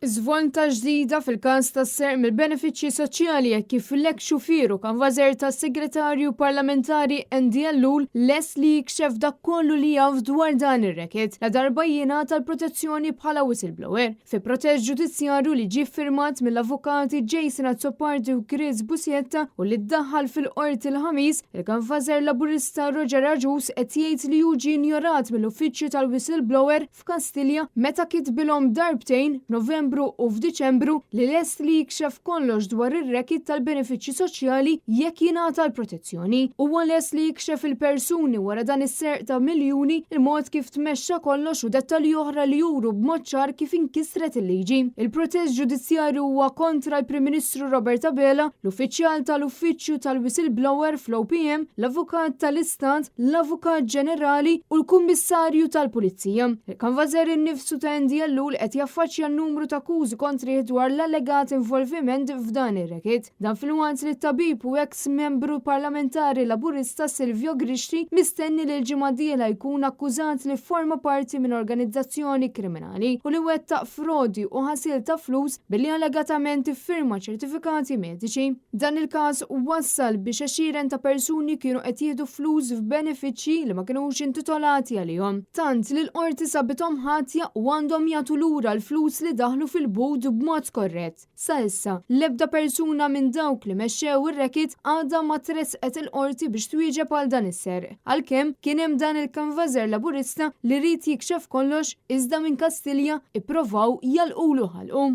Żvolta ġdida fil-każ tas-serq mill-benefiċċji soċjali jekk kif l-eks xufieru kanvażer tas-Segretarju Parlamentari Andy Ellul lest li jikxef dak kollu li jaf dwar dan ir-reket la darba jingħata l-protezzjoni bħala whistleblower. Fi protest ġudizzjarju li ġie ffirmat mill-avukati Jason Azzopardi u Chris Buscetta u li ddaħħal fil-qorti l-ħamis, il-kanvażer laburista Roger Arġus qed jgħid li hu ġie injorat mill-uffiċċju tal-whistleblower f'Kastilja meta kitbilhom darbtejn f'Novembru u f'Diċembru li lest li jikxef kollox dwar ir-rekit tal-benefiċċji soċjali jekk jingħata l-protezzjoni. Huwa lest li jikxef il-persuni wara dan is-serq ta' miljuni, il-mod kif tmexxa kollox u dettalji oħra li juru b'mod ċar kif inkisret il-liġi. Il-protest ġudizzjarju huwa kontra l-Prim Ministru Robert Abela, l-uffiċjal tal-uffiċċju tal-whistleblower fl-OPM, l-Avukat tal-Istat, l-Avukat Ġenerali u l-Kummissarju tal-Pulizija. Il-kanvażer innifsu ta' Andy Ellul qed jaffaċċja n-numru ta' akkużi kontrih dwar l-allegat involviment f'dan ir-reket. Dan fil-waqt li t-tabib u ex-membru parlamentari laburista Silvio Grixti mistenni li l-ġimgħa d-dieħla jkun akkużat li forma parti minn organizzazzjoni kriminali u li wettaq frodi u ħasil ta' flus billi allegatament iffirma ċertifikati mediċi. Dan il-każ wassal biex għexieren ta' persuni kienu qed jieħdu flus f'benefiċċji li ma kinux intitolati għalihom. Tant li l-qorti sabithom ħatja u għandhom jagħtu lura l-flus li daħlu fil-bod b'mod korrett. Sa issa, l-ebda persuna minn dawk li mexxew ir-rekit għadha ma tresqet il-qorti biex twieġeb għal dan is-serq. Għalkemm kien hemm dan il-kanvażer laburista li rid jikxef kollox iżda minn Kastilja ippruvaw jalqulu ħalqu.